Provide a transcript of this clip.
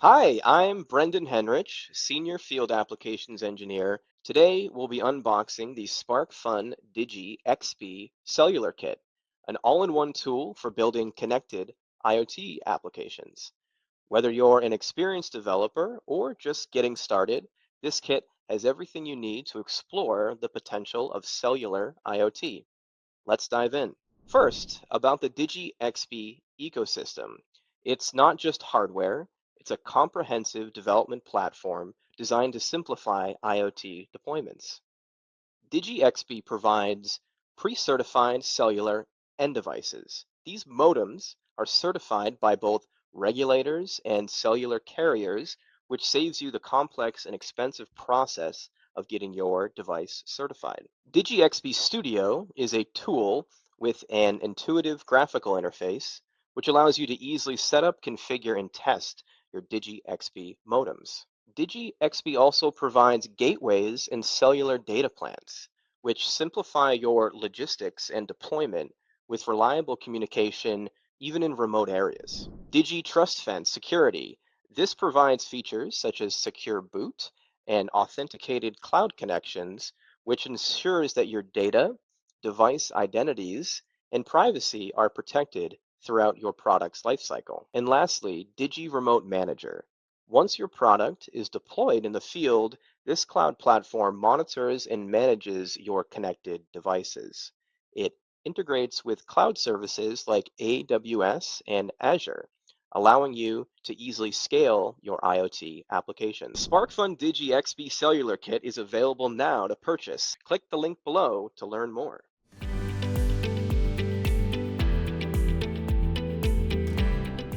Hi, I'm Brendan Henrich, Senior Field Applications Engineer. Today we'll be unboxing the SparkFun Digi XBee Cellular Kit, an all-in-one tool for building connected IoT applications. Whether you're an experienced developer or just getting started, this kit has everything you need to explore the potential of cellular IoT. Let's dive in. First, about the Digi XBee ecosystem. It's not just hardware, it's a comprehensive development platform designed to simplify IoT deployments. Digi XBee provides pre-certified cellular end devices. These modems are certified by both regulators and cellular carriers, which saves you the complex and expensive process of getting your device certified. Digi XBee Studio is a tool with an intuitive graphical interface, which allows you to easily set up, configure, and test your Digi XBee modems. Digi XBee also provides gateways and cellular data plans, which simplify your logistics and deployment with reliable communication even in remote areas. Digi Trust Fence Security. This provides features such as secure boot and authenticated cloud connections, which ensures that your data, device identities, and privacy are protected throughout your product's lifecycle. And lastly, Digi Remote Manager. Once your product is deployed in the field, this cloud platform monitors and manages your connected devices. It integrates with cloud services like AWS and Azure, allowing you to easily scale your IoT applications. SparkFun Digi XBee Cellular Kit is available now to purchase. Click the link below to learn more.